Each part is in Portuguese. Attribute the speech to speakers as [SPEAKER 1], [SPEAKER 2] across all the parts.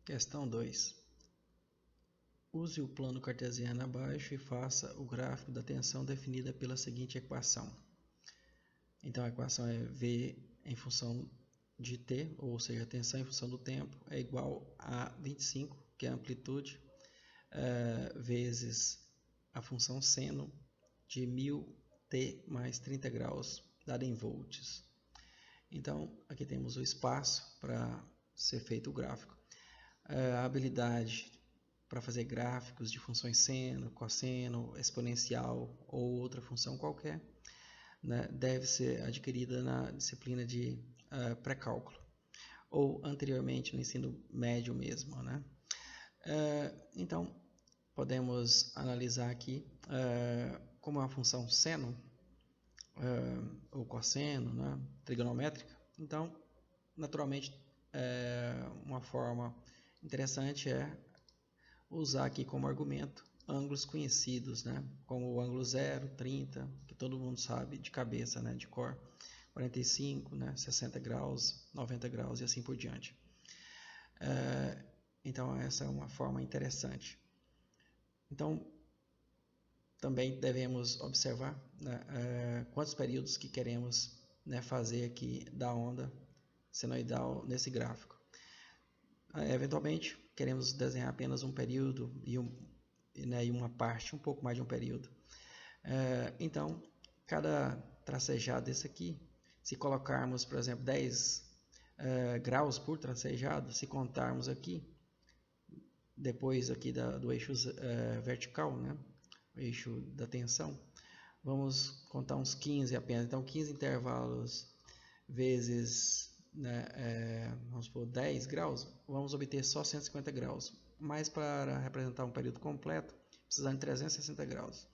[SPEAKER 1] Questão 2. Use o plano cartesiano abaixo e faça o gráfico da tensão definida pela seguinte equação. Então a equação é V em função de t, ou seja, a tensão em função do tempo, é igual a 25, que é a amplitude, vezes a função seno de 1000t mais 30 graus, dada em volts. Então, aqui temos o espaço para ser feito o gráfico. A habilidade para fazer gráficos de funções seno, cosseno, exponencial ou outra função qualquer, né, deve ser adquirida na disciplina de pré-cálculo ou anteriormente no ensino médio mesmo, né? Então, podemos analisar aqui como é uma função seno ou cosseno, né, trigonométrica. Então, naturalmente, uma forma interessante é usar aqui como argumento ângulos conhecidos, né, como o ângulo 0, 30, que todo mundo sabe de cabeça, né, de cor, 45, né, 60 graus, 90 graus e assim por diante. Então, essa é uma forma interessante. Então, também devemos observar, né, quantos períodos que queremos, né, fazer aqui da onda senoidal nesse gráfico. Eventualmente, queremos desenhar apenas um período e uma parte, um pouco mais de um período. Então, cada tracejado desse aqui, se colocarmos, por exemplo, 10 graus por tracejado, se contarmos aqui, depois aqui do eixo vertical, né, o eixo da tensão, vamos contar uns 15 apenas. Então, 15 intervalos vezes, né, vamos supor, 10 graus, vamos obter só 150 graus. Mas para representar um período completo, precisamos de 360 graus.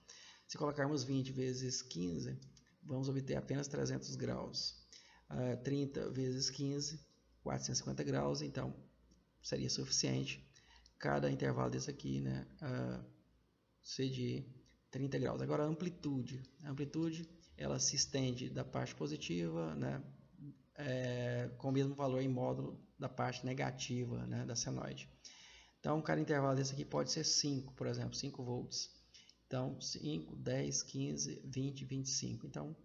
[SPEAKER 1] Se colocarmos 20 vezes 15, vamos obter apenas 300 graus. 30 vezes 15, 450 graus, então seria suficiente cada intervalo desse aqui, né, ser de 30 graus. Agora a amplitude ela se estende da parte positiva, né, com o mesmo valor em módulo da parte negativa, né, da senoide. Então, cada intervalo desse aqui pode ser 5, por exemplo, 5 volts. Então, 5, 10, 15, 20, 25. Então,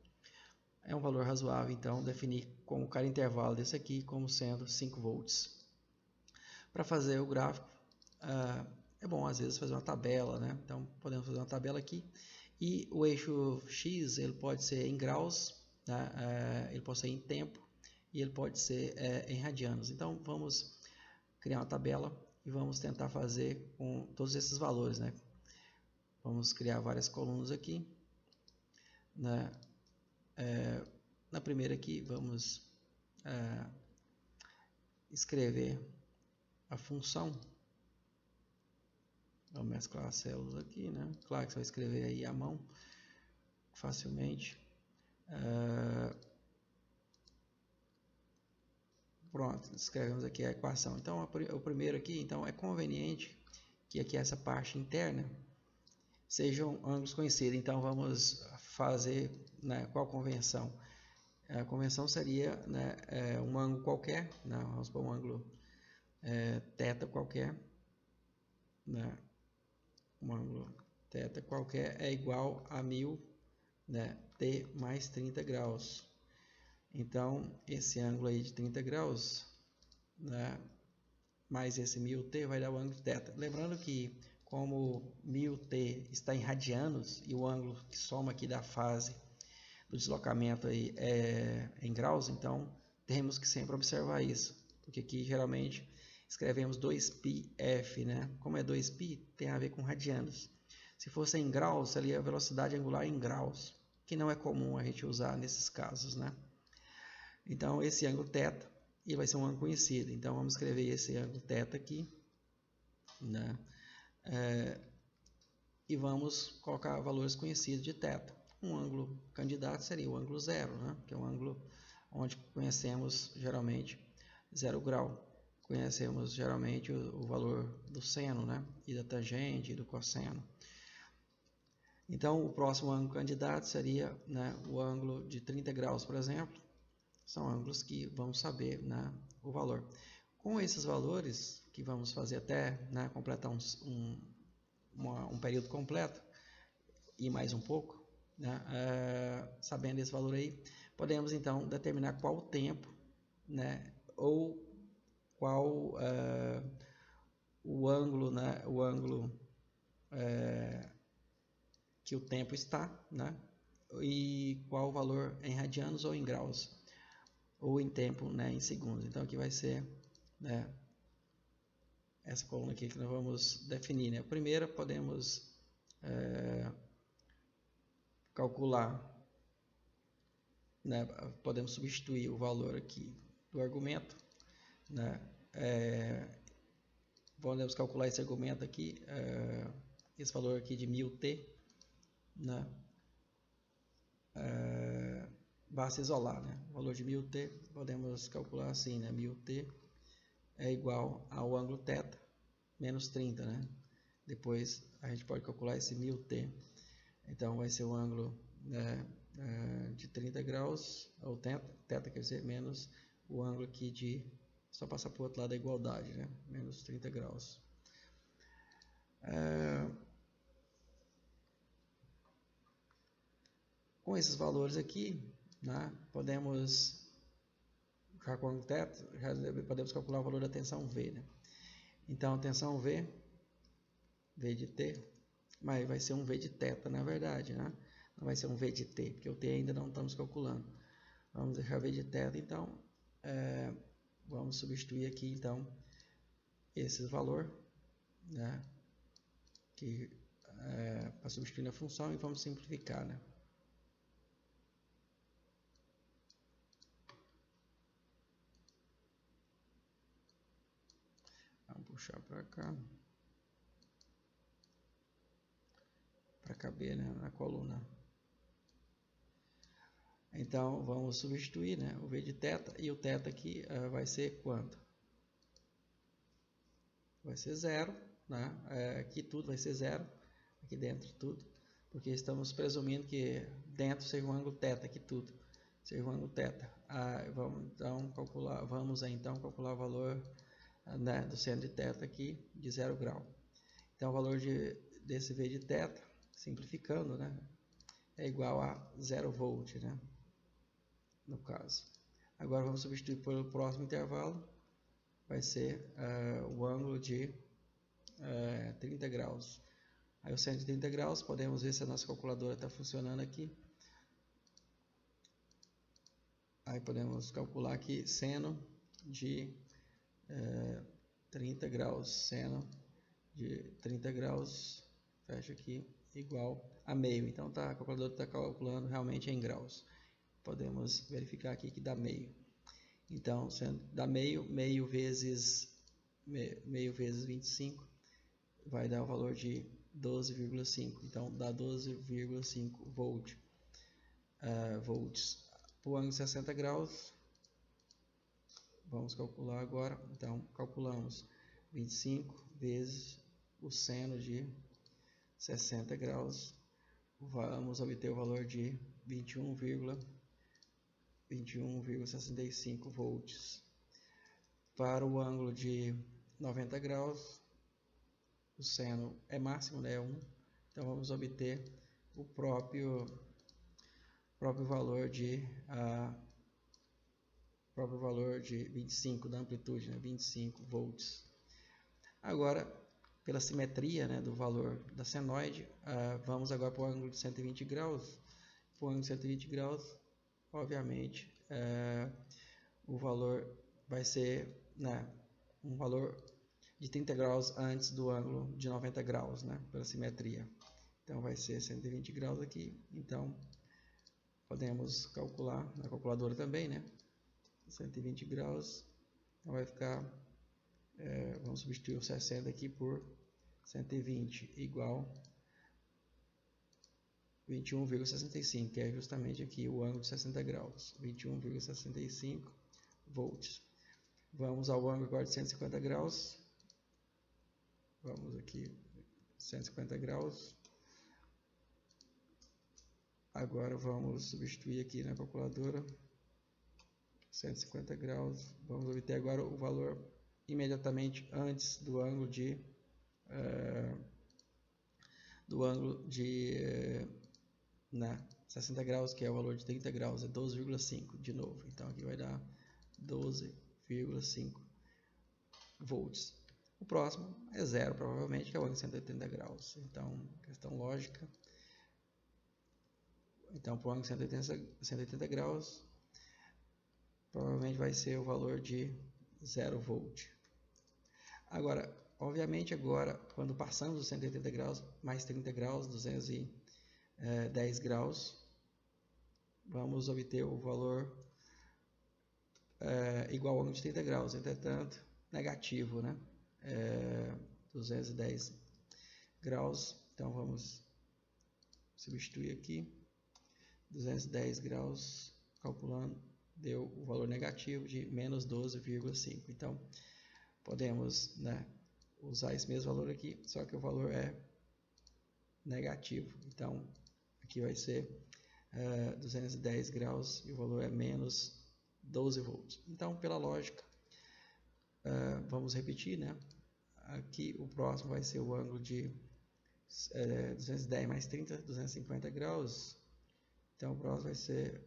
[SPEAKER 1] é um valor razoável, então, definir como cada intervalo desse aqui como sendo 5 volts. Para fazer o gráfico, é bom, às vezes, fazer uma tabela, né? Então, podemos fazer uma tabela aqui. E o eixo X, ele pode ser em graus, né? Ele pode ser em tempo, e ele pode ser em radianos. Então, vamos criar uma tabela e vamos tentar fazer com todos esses valores, né? Vamos criar várias colunas aqui, né? Na primeira aqui, vamos escrever a função. Vamos mesclar as células aqui, né? Claro que você vai escrever aí à mão, facilmente. Pronto, escrevemos aqui a equação. Então, o primeiro aqui, então, é conveniente que aqui essa parte interna sejam ângulos conhecidos. Então, vamos fazer, né, qual convenção? A convenção seria, né, um ângulo qualquer, né, vamos supor um ângulo θ qualquer, né, um ângulo θ qualquer é igual a 1000, né, t mais 30 graus. Então, esse ângulo aí de 30 graus, né, mais esse 1000t vai dar o ângulo θ. Lembrando que, como 1000t está em radianos e o ângulo que soma aqui da fase do deslocamento aí é em graus, então temos que sempre observar isso, porque aqui geralmente escrevemos 2πf, né? Como é 2π, tem a ver com radianos. Se fosse em graus, seria a velocidade angular em graus, que não é comum a gente usar nesses casos, né? Então, esse ângulo θ, ele vai ser um ângulo conhecido. Então, vamos escrever esse ângulo θ aqui, né? E vamos colocar valores conhecidos de θ. Um ângulo candidato seria o ângulo 0, né? Que é um ângulo onde conhecemos geralmente 0 grau. Conhecemos geralmente o valor do seno, né? E da tangente e do cosseno. Então, o próximo ângulo candidato seria, né, o ângulo de 30 graus, por exemplo. São ângulos que vamos saber, né, o valor. Com esses valores, que vamos fazer até, né, completar um período completo e mais um pouco, né, sabendo esse valor aí, podemos então determinar qual o tempo, né, ou qual o ângulo, né, que o tempo está, né, e qual o valor em radianos ou em graus, ou em tempo, né, em segundos. Então aqui vai ser, né, essa coluna aqui que nós vamos definir, né. A primeira podemos calcular, né, podemos substituir o valor aqui do argumento, né, podemos calcular esse argumento aqui, esse valor aqui de 1000T, né, basta isolar, né, o valor de 1000T, podemos calcular assim, né, 1000T é igual ao ângulo θ menos 30, né, depois a gente pode calcular esse 1000T, então vai ser o ângulo, né, de 30 graus, ou θ quer dizer, menos o ângulo aqui de, só passar para o outro lado da igualdade, né, menos 30 graus. Com esses valores aqui, né, podemos, já com o θ, podemos calcular o valor da tensão V, né? Então, tensão V de T, mas vai ser um V de θ, na verdade, né? Não vai ser um V de T, porque o T ainda não estamos calculando. Vamos deixar V de θ, então, vamos substituir aqui, então, esse valor, né? Que para substituir na função, e vamos simplificar, né? Vamos puxar para cá, para caber, né, na coluna. Então, vamos substituir, né, o V de θ, e o θ aqui vai ser quanto? Vai ser zero, né? Aqui tudo vai ser zero, aqui dentro tudo, porque estamos presumindo que dentro seja um ângulo θ, aqui tudo seja um ângulo θ. Vamos então calcular o valor, né, do seno de θ aqui de 0 grau. Então, o valor desse V de θ, simplificando, né, é igual a 0 volt, né, no caso. Agora vamos substituir pelo próximo intervalo, vai ser o ângulo de 30 graus. Aí o seno de 30 graus, podemos ver se a nossa calculadora está funcionando aqui. Aí podemos calcular aqui seno de 30 graus, seno de 30 graus, fecha aqui, igual a meio. Então a calculadora está calculando realmente em graus. Podemos verificar aqui que dá meio. Então, dá meio vezes 25, vai dar o valor de 12,5. Então, dá 12,5 volts. Para o ângulo de 60 graus, vamos calcular agora. Então, calculamos 25 vezes o seno de 60 graus. Vamos obter o valor de 21,65 volts. Para o ângulo de 90 graus, o seno é máximo, né, 1. Então vamos obter o próprio valor de 25 da amplitude, né, 25 volts. Agora, pela simetria, né, do valor da senoide, vamos agora para o ângulo de 120 graus. Para o ângulo de 120 graus, obviamente, o valor vai ser, né, um valor de 30 graus antes do ângulo de 90 graus, né, pela simetria. Então vai ser 120 graus aqui. Então podemos calcular na calculadora também, né, 120 graus. Então vai ficar, vamos substituir o 60 aqui por 120, igual 21,65, que é justamente aqui o ângulo de 60 graus, 21,65 volts. Vamos ao ângulo agora de 150 graus. Vamos aqui, 150 graus. Agora vamos substituir aqui na calculadora, 150 graus. Vamos obter agora o valor imediatamente antes do ângulo de né, 60 graus, que é o valor de 30 graus, é 12,5 de novo. Então aqui vai dar 12,5 volts. O próximo é zero, provavelmente, que é o ângulo de 180 graus. Então, questão lógica. Então, para o ângulo de 180 graus, provavelmente vai ser o valor de 0 volt. Agora, obviamente, quando passamos os 180 graus, mais 30 graus, 210 graus, vamos obter o valor igual ao ângulo de 30 graus, entretanto, negativo, né? 210 graus, então vamos substituir aqui, 210 graus, calculando, deu o valor negativo de menos 12,5. Então, podemos, né, usar esse mesmo valor aqui, só que o valor é negativo. Então, aqui vai ser 210 graus e o valor é menos 12 volts. Então, pela lógica, vamos repetir, né? Aqui o próximo vai ser o ângulo de 210 mais 30, 250 graus. Então, o próximo vai ser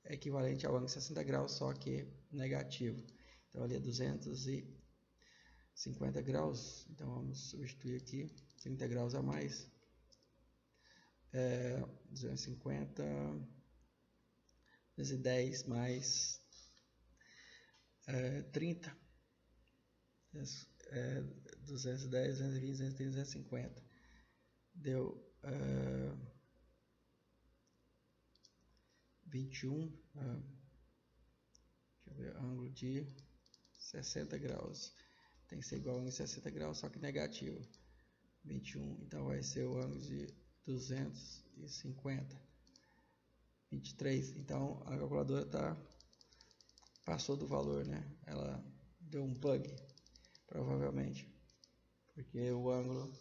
[SPEAKER 1] equivalente ao ângulo de 60 graus, só que negativo. Então, ali é 250 graus. Então, vamos substituir aqui 30 graus a mais. 250, 210 mais 30. 210, 220, 230, 250. Deu 21. Deixa eu ver, ângulo de 60 graus. Tem que ser igual a ângulo de 60 graus, só que negativo. 21. Então vai ser o ângulo de 250. 23. Então a calculadora passou do valor, né? Ela deu um bug, provavelmente, porque o ângulo,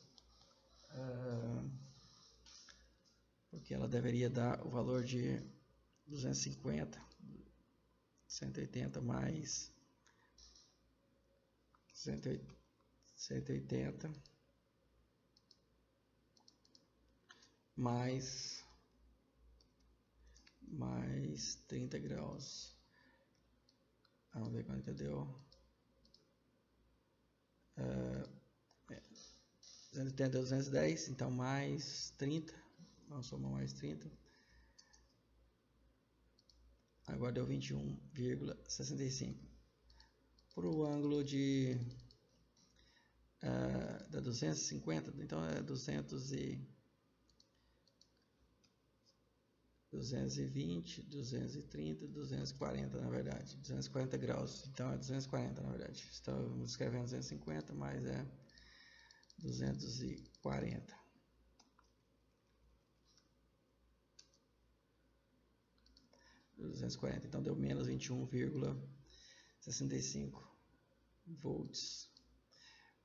[SPEAKER 1] porque ela deveria dar o valor de 250, 180 mais 180 mais 30 graus. Vamos ver quanto que deu. 280 deu 210, então mais 30. Vamos somar mais 30. Agora deu 21,65. Para o ângulo de da 250, então é 220, 230, 240 na verdade, 240 graus, então é 240 na verdade, estamos escrevendo 250, mas é 240. Então deu menos 21,65 volts.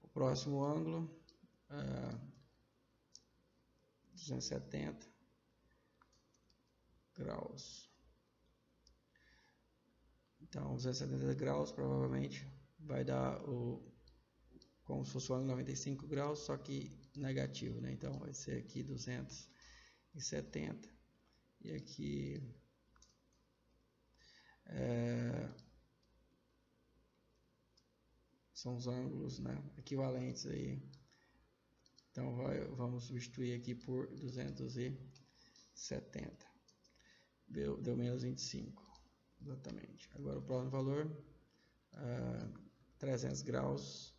[SPEAKER 1] O próximo ângulo 270 graus. Então 270 graus provavelmente vai dar como se fosse o ângulo 95 graus, só que negativo, né? Então vai ser aqui 270 e aqui são os ângulos, né, equivalentes aí. Então vamos substituir aqui por 270. Deu menos 25. Exatamente. Agora o próximo valor, 300 graus.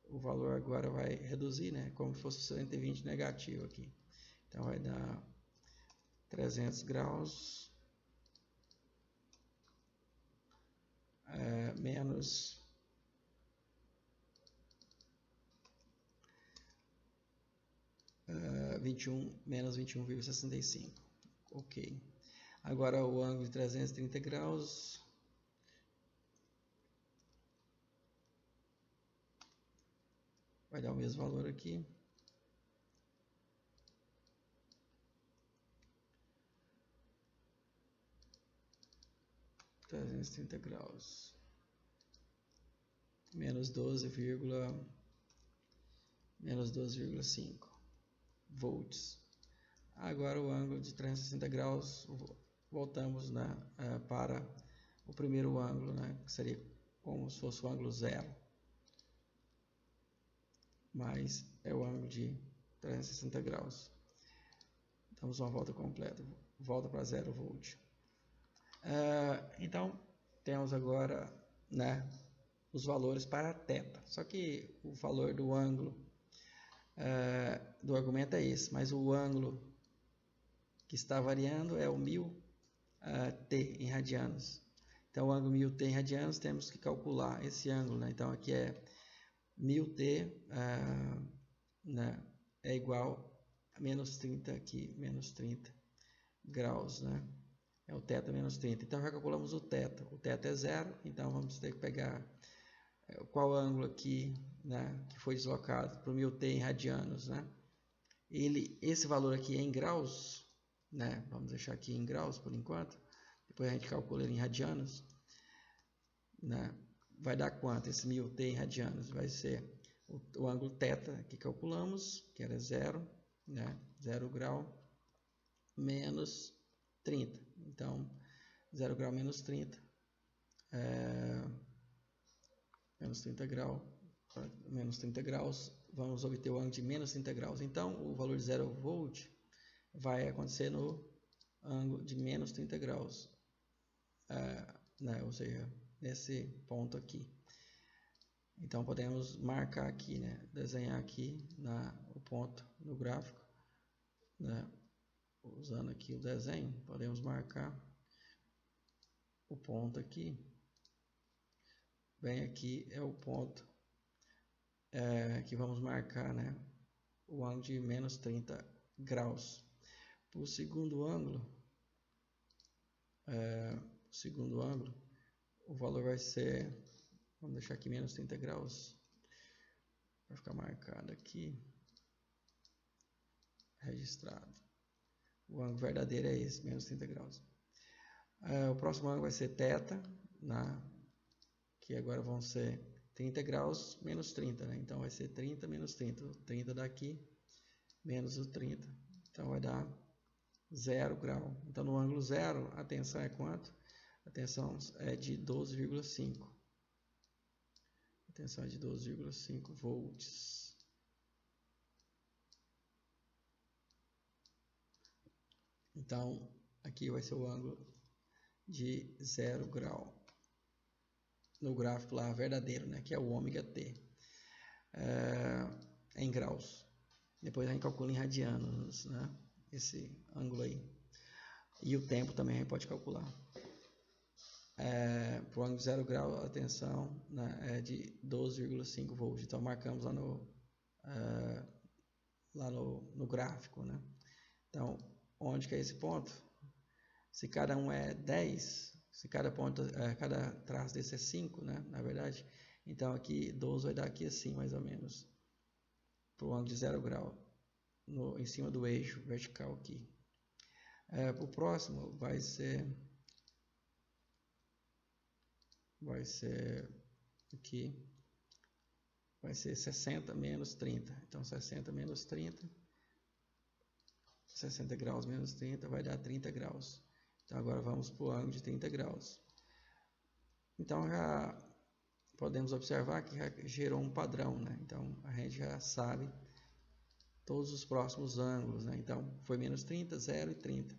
[SPEAKER 1] O valor agora vai reduzir, né, como se fosse 120 negativo aqui. Então vai dar 300 graus menos 21,65. Ok. Agora o ângulo de 330 graus. Vai dar o mesmo valor aqui. .330 graus. menos 12,5 volts. Agora o ângulo de 360 graus, voltamos, né, para o primeiro ângulo, né, que seria como se fosse o ângulo zero, mas é o ângulo de 360 graus. Damos uma volta completa, volta para 0 volt. Então temos agora, né, os valores para θ, só que o valor do ângulo do argumento é esse, mas o ângulo que está variando é o 1000t em radianos. Então o ângulo 1000t em radianos temos que calcular esse ângulo, né? Então aqui é 1000t, né, é igual a menos 30 aqui, menos 30 graus, né? É o θ menos 30. Então já calculamos o θ. O θ é zero, então vamos ter que pegar qual ângulo aqui, né, que foi deslocado para o 1000t em radianos, né? Esse valor aqui é em graus, né? Vamos deixar aqui em graus por enquanto. Depois a gente calcula ele em radianos, né? Vai dar quanto? Esse 1000t em radianos vai ser o ângulo θ que calculamos, que era 0, né? 0 grau menos 30. Então, 0 grau menos 30 menos 30 graus, vamos obter o ângulo de menos 30 graus. Então, o valor de 0 volt vai acontecer no ângulo de menos 30 graus, né? Ou seja, nesse ponto aqui. Então, podemos marcar aqui, né? Desenhar aqui o ponto no gráfico, né? Usando aqui o desenho, podemos marcar o ponto aqui. Bem, aqui é o ponto que vamos marcar, né, o ângulo de menos 30 graus. Para o segundo ângulo, o valor vai ser, vamos deixar aqui menos 30 graus, vai ficar marcado aqui, registrado. O ângulo verdadeiro é esse, menos 30 graus. O próximo ângulo vai ser θ, né, que agora vão ser 30 graus menos 30, né? Então vai ser 30 menos 30. 30 daqui menos o 30. Então vai dar 0 grau. Então no ângulo zero, a tensão é quanto? A tensão é de 12,5. A tensão é de 12,5 volts. Então aqui vai ser o ângulo de 0 grau. No gráfico lá verdadeiro, né, que é o ômega t, em graus. Depois a gente calcula em radianos, né, esse ângulo aí. E o tempo também a gente pode calcular. Para o ângulo de 0 grau, a tensão, né, é de 12,5 volts. Então marcamos lá no gráfico, né. Então, onde que é esse ponto? Se cada um é 10, se cada ponto, cada traço desse é 5, né, na verdade, então aqui 12 vai dar aqui assim, mais ou menos, para o ângulo de 0 grau, em cima do eixo vertical aqui. O próximo vai ser aqui, vai ser 60 menos 30. Então 60 menos 30, 60 graus menos 30 vai dar 30 graus. Então agora vamos para o ângulo de 30 graus. Então já podemos observar que já gerou um padrão, né? Então a gente já sabe todos os próximos ângulos, né? Então foi menos 30, 0 e 30.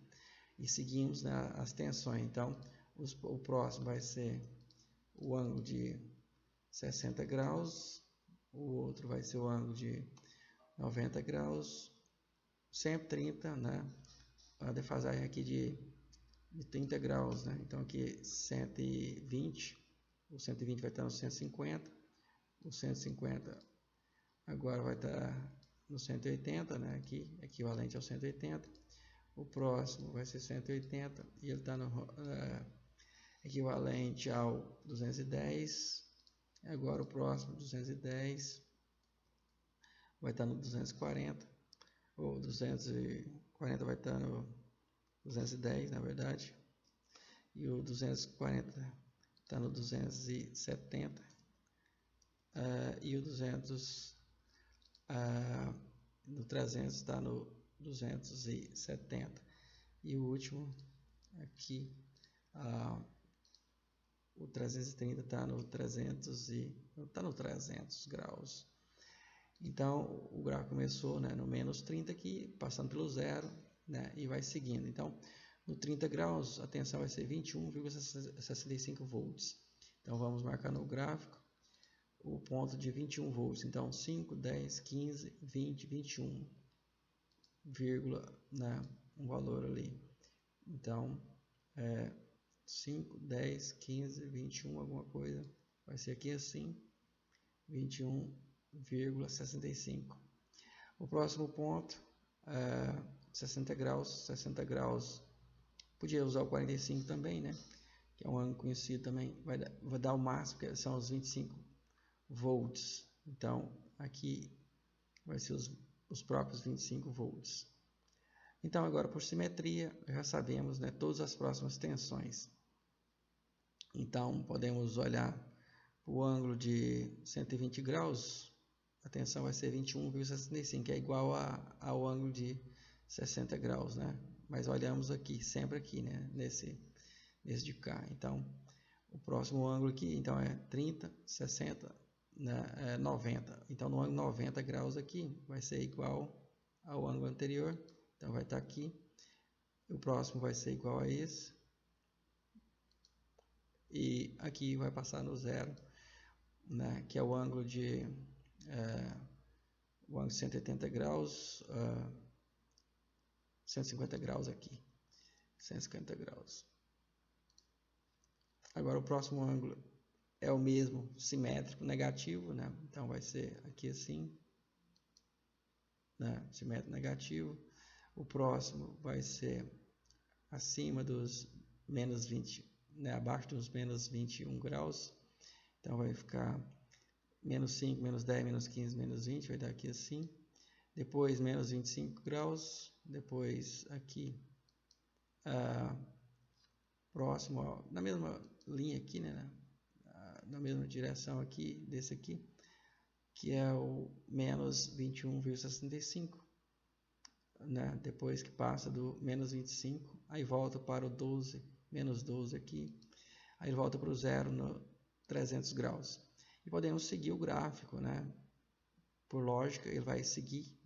[SPEAKER 1] E seguimos, né, as tensões. Então o próximo vai ser o ângulo de 60 graus, o outro vai ser o ângulo de 90 graus, sempre 30, né? A defasagem aqui de 30 graus, né? Então aqui 120, o 120 vai estar no 150, o 150 agora vai estar no 180, né? Aqui, equivalente ao 180. O próximo vai ser 180 e ele está no equivalente ao 210. Agora o próximo 210 vai estar no 240, ou 240 vai estar no 210, na verdade, e o 240 está no 270, e o 200, no 300 está no 270. E o último aqui, o 330 está no 300 graus. Então o gráfico começou, né, no menos 30 aqui, passando pelo zero, né, e vai seguindo. Então no 30 graus a tensão vai ser 21,65 volts. Então vamos marcar no gráfico o ponto de 21 volts. Então 5, 10, 15, 20, 21, né, um valor ali. Então 5, 10, 15, 21, alguma coisa. Vai ser aqui assim, 21,65. O próximo ponto, 60 graus. Podia usar o 45 também, né? Que é um ângulo conhecido também. Vai dar o máximo, que são os 25 volts. Então, aqui vai ser os próprios 25 volts. Então, agora por simetria, já sabemos, né, todas as próximas tensões. Então, podemos olhar o ângulo de 120 graus, a tensão vai ser 21,65, que é igual ao ângulo de 60 graus, né? Mas olhamos aqui, sempre aqui, né, nesse de cá. Então, o próximo ângulo aqui, então, é 30, 60, né, 90. Então, no ângulo 90 graus aqui, vai ser igual ao ângulo anterior. Então, vai estar aqui. O próximo vai ser igual a esse. E aqui vai passar no zero, né, que é o ângulo de 180 graus, 150 graus aqui, 150 graus. Agora o próximo ângulo é o mesmo, simétrico, negativo, né? Então vai ser aqui assim, né, simétrico negativo. O próximo vai ser acima dos menos 20, né, abaixo dos menos 21 graus. Então vai ficar menos 5, menos 10, menos 15, menos 20, vai dar aqui assim. Depois menos 25 graus, depois aqui, próximo, ó, na mesma linha aqui, né, na mesma direção aqui, desse aqui, que é o menos 21,65, né, depois que passa do menos 25, aí volta para o 12, menos 12 aqui, aí volta para o zero no 300 graus. E podemos seguir o gráfico, né? Por lógica, ele vai seguir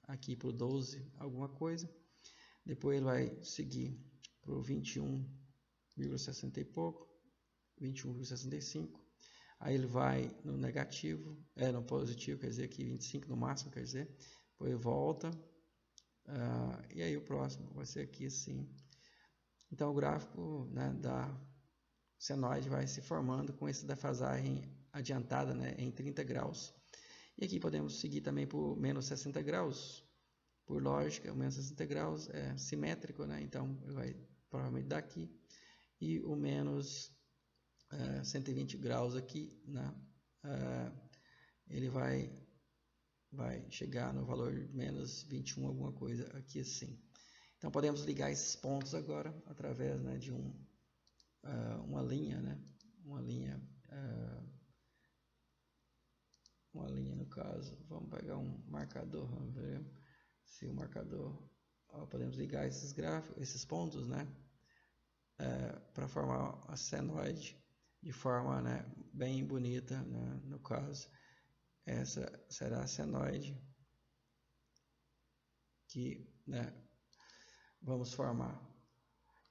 [SPEAKER 1] aqui para o 12 alguma coisa. Depois ele vai seguir para o 21,60 e pouco, 21,65. Aí ele vai no negativo, no positivo, quer dizer, aqui 25 no máximo, quer dizer. Depois volta. E aí o próximo vai ser aqui assim. Então o gráfico, né, da senoide vai se formando com essa defasagem adiantada, né, em 30 graus. E aqui podemos seguir também por menos 60 graus. Por lógica, o menos 60 graus é simétrico, né? Então ele vai provavelmente daqui. E o menos 120 graus aqui, né? Ele vai chegar no valor de menos 21 alguma coisa aqui assim. Então podemos ligar esses pontos agora através, né, de uma linha, né? Uma linha no caso, vamos pegar um marcador, vamos ver se o marcador, podemos ligar esses gráficos, esses pontos, né, para formar a senoide de forma, né, bem bonita, né? No caso, essa será a senoide que, né, vamos formar.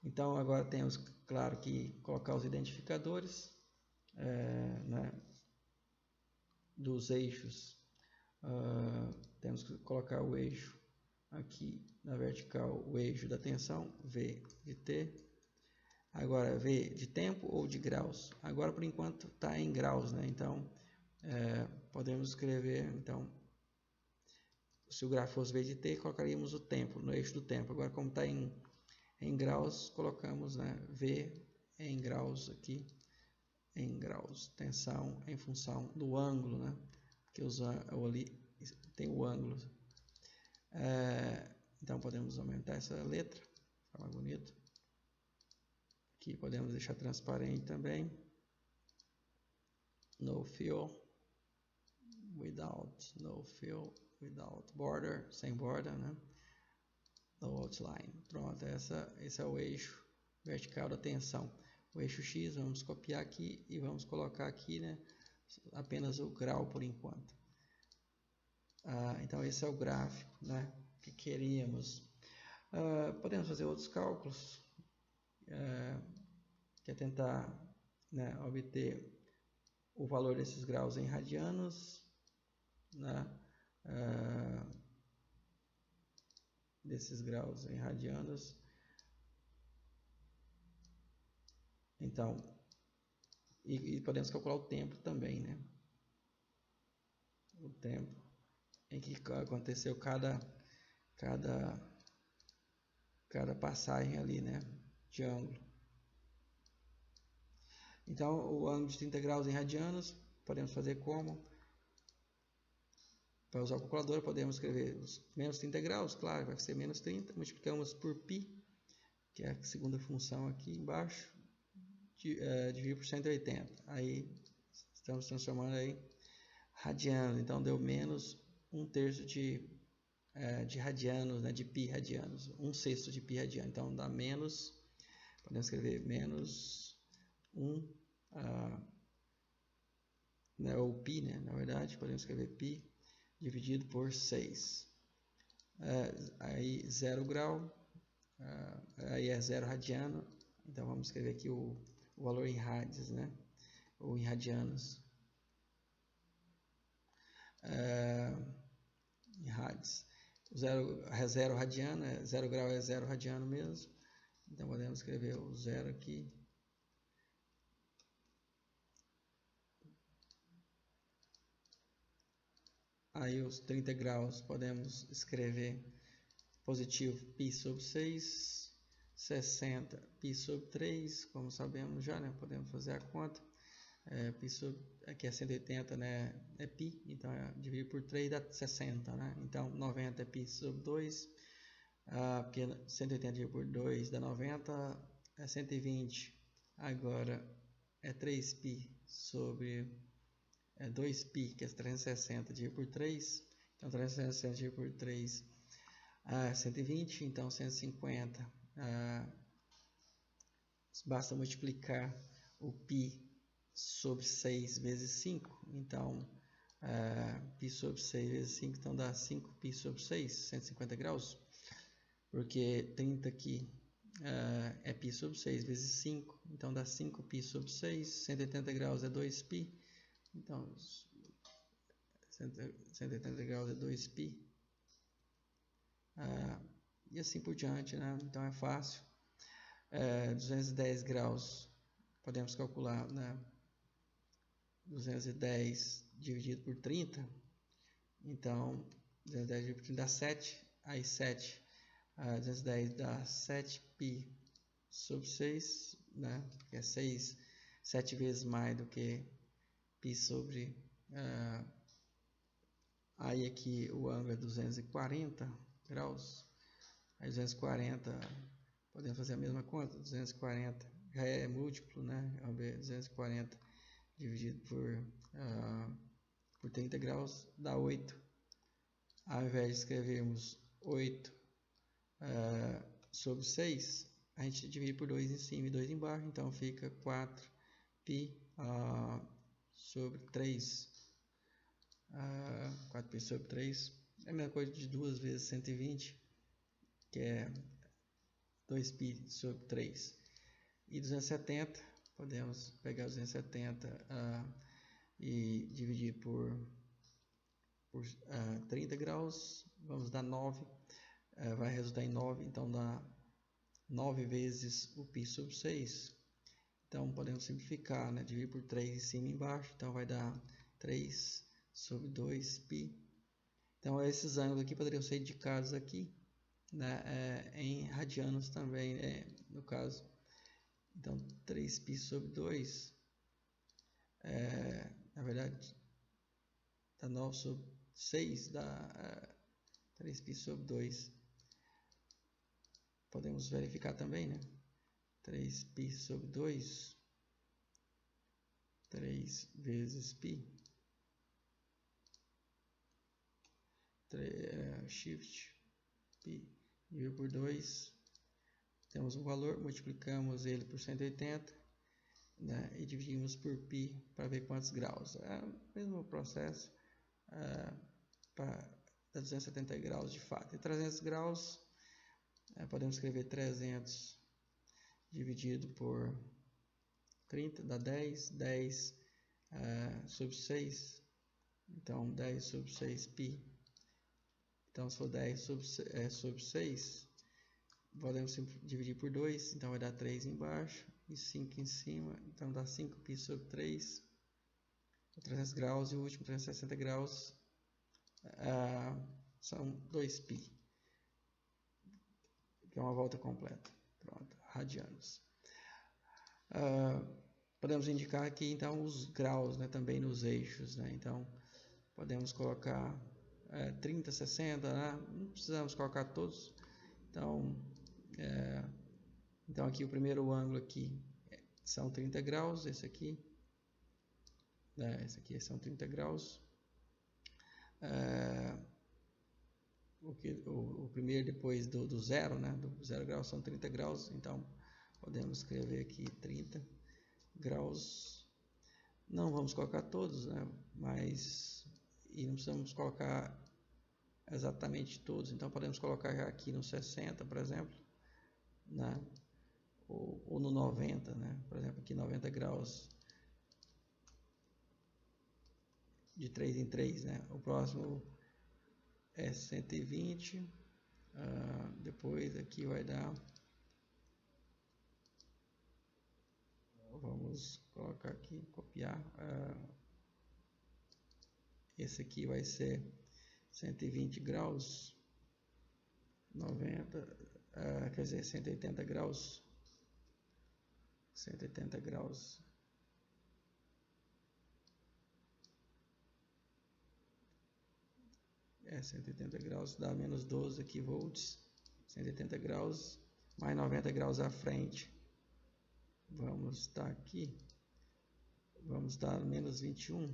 [SPEAKER 1] Então agora temos, claro, que colocar os identificadores, né, dos eixos. Temos que colocar o eixo aqui na vertical, o eixo da tensão, V de T. Agora V de tempo ou de graus. Agora por enquanto está em graus, né? Então podemos escrever, então, se o gráfico fosse V de T, colocaríamos o tempo no eixo do tempo. Agora como está em graus, colocamos, né, V em graus aqui, em graus, tensão em função do ângulo, né? Porque ali tem o ângulo. Então podemos aumentar essa letra, fica mais bonito. Aqui podemos deixar transparente também. No fill. without, no fill, without border, sem borda, né? No outline. Pronto, esse é o eixo vertical da tensão. O eixo X, vamos copiar aqui e vamos colocar aqui, né? Apenas o grau por enquanto. Então esse é o gráfico, né, que queríamos. Podemos fazer outros cálculos, que é tentar, né, obter o valor desses graus em radianos, né, desses graus em radianos. Então, e podemos calcular o tempo também, né? O tempo em que aconteceu cada passagem ali, né, de ângulo. Então, o ângulo de 30 graus em radianos, podemos fazer como? Para usar a calculadora, podemos escrever os menos 30 graus, claro, vai ser menos 30, multiplicamos por π, que é a segunda função aqui embaixo, dividir por 180. Aí, estamos transformando aí radianos, então deu menos 1/3 de radianos, né, de π radianos, 1/6 de π radiano, então dá menos, podemos escrever menos 1, né, ou π, né, na verdade, podemos escrever π dividido por 6, aí 0 grau, aí é 0 radiano, então vamos escrever aqui o valor em rádios, né, ou em radianos, em rádios. 0 radiano, 0 grau é 0 radiano mesmo, então podemos escrever o 0 aqui. Aí os 30 graus podemos escrever positivo π sobre 6, 60 π sobre 3, como sabemos já, né? Podemos fazer a conta. Π sobre, aqui é 180, né? É π, então dividir por 3 dá 60, né? Então 90 é π sobre 2, porque 180 dividido por 2 dá 90, é 120. Agora é 3π sobre 2π, que é 360 dividido por 3, então 360 dividido por 3 é 120, então 150, basta multiplicar o π sobre 6 vezes 5, então π sobre 6 vezes 5, então dá 5π sobre 6, 150 graus, porque 30 aqui é π sobre 6 vezes 5, então dá 5π sobre 6, 180 graus é 2π, então 180 graus é 2π, e assim por diante, né? Então é fácil. 210 graus, podemos calcular, né? 210 dividido por 30, então 210 dividido por 30 dá 7, aí 7, 210 dá 7π sobre 6, né? Que é 7 vezes mais do que π sobre, aí aqui o ângulo é 240 graus, aí 240, podemos fazer a mesma conta, 240 já é múltiplo, né? Vamos ver, 240 dividido por 30 graus dá 8. Ao invés de escrevermos 8 sobre 6, a gente divide por 2 em cima e 2 embaixo, então fica 4π sobre 3. 4π sobre 3 é a mesma coisa de 2 vezes 120, que é 2π sobre 3. E 270, podemos pegar 270 e dividir por 30 graus, vamos dar 9, vai resultar em 9, então dá 9 vezes o π sobre 6. Então podemos simplificar, né? Dividir por 3 em cima e embaixo, então vai dar 3 sobre 2π. Então esses ângulos aqui poderiam ser indicados aqui, né? Em radianos também, no caso. Então 3π sobre 2, na verdade, dá 9 sobre 6, dá 3π sobre 2. Podemos verificar também, né? 3π sobre 2, 3 vezes π, Shift π dividido por 2, temos um valor, multiplicamos ele por 180, né, e dividimos por π para ver quantos graus. É o mesmo processo para 270 graus de fato. E 300 graus, podemos escrever 300 dividido por 30, dá 10, 10 sobre 6, então 10 sobre 6 π. Então, se for 10 sobre 6, podemos dividir por 2, então vai dar 3 embaixo e 5 em cima, então dá 5π sobre 3, 300 graus, e o último 360 graus são 2π, que é uma volta completa. Pronto, radianos. Podemos indicar aqui então os graus, né, também nos eixos, né? Então podemos colocar 30, 60, né? Não precisamos colocar todos. Então aqui o primeiro ângulo aqui são 30 graus, esse aqui são 30 graus. O primeiro depois do zero, né, do 0 graus são 30 graus, então podemos escrever aqui 30 graus. Não vamos colocar todos, né, e não precisamos colocar exatamente todos, então podemos colocar aqui no 60, por exemplo, né, ou no 90, né, por exemplo, aqui 90 graus de 3 em 3, né, o próximo é 120, depois aqui vai dar, vamos colocar aqui, copiar, esse aqui vai ser 120 graus, 90, quer dizer, 180 graus, 180 graus, é 180 graus, dá menos 12 aqui volts, 180 graus, mais 90 graus à frente, vamos estar aqui, vamos dar menos 21,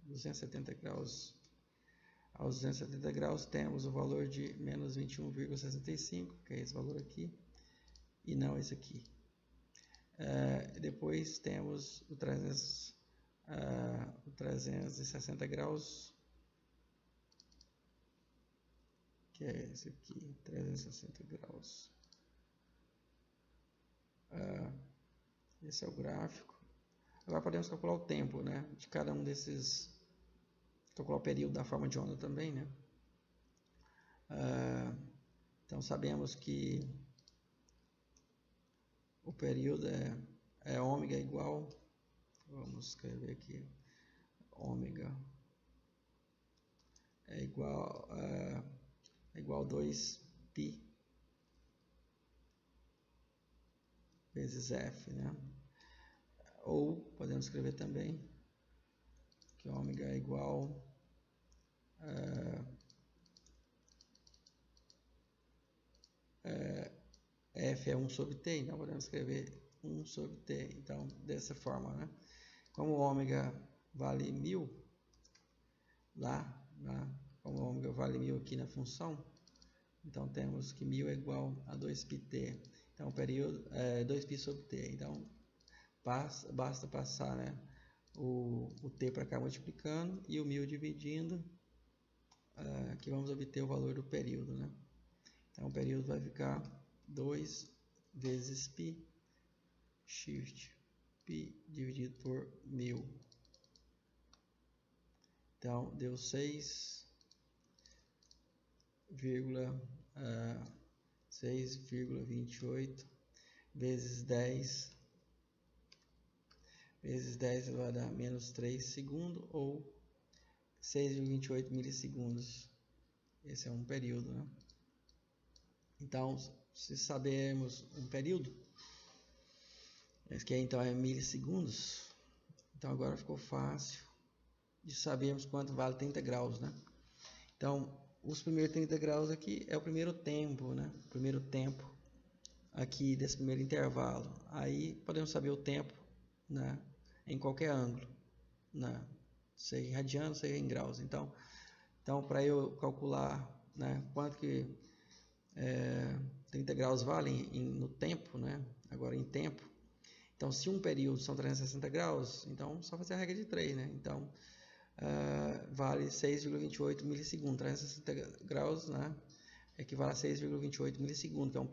[SPEAKER 1] 270 graus, aos 270 graus temos o valor de menos 21,65, que é esse valor aqui, e não esse aqui. Depois temos o 360 graus, que é esse aqui, 360 graus. Esse é o gráfico. Agora podemos calcular o tempo, né, de cada um desses, calcular o período da forma de onda também, né. Então sabemos que o período é ômega igual, vamos escrever aqui, ômega é igual a 2π vezes f, né? Ou podemos escrever também que ômega é igual f é 1 sobre t, então podemos escrever 1 sobre t, então dessa forma, né? Como o ômega vale 1000 como o ômega vale 1000 aqui na função, então temos que 1000 é igual a 2πt, então o período é 2π sobre t, então basta passar, né, o t para cá multiplicando e o 1000 dividindo, que vamos obter o valor do período, né? Então o período vai ficar 2 vezes π, shift π dividido por 1000. Então deu 6,28 vezes 10 vai dar menos 3 segundos ou 6,28 milissegundos. Esse é um período, né? Então, se sabermos um período, esse aqui então é milissegundos, então agora ficou fácil de sabermos quanto vale 30 graus, né? Então, os primeiros 30 graus aqui é o primeiro tempo, né? O primeiro tempo aqui desse primeiro intervalo. Aí podemos saber o tempo, né, em qualquer ângulo, né, seja em radianos, seja em graus. Então Então, para eu calcular, né, quanto que 30 graus valem no tempo, né, agora em tempo, então se um período são 360 graus, então só fazer a regra de 3, né? Então vale 6,28 milissegundos. 360 graus, né, equivale a 6,28 milissegundos, que é um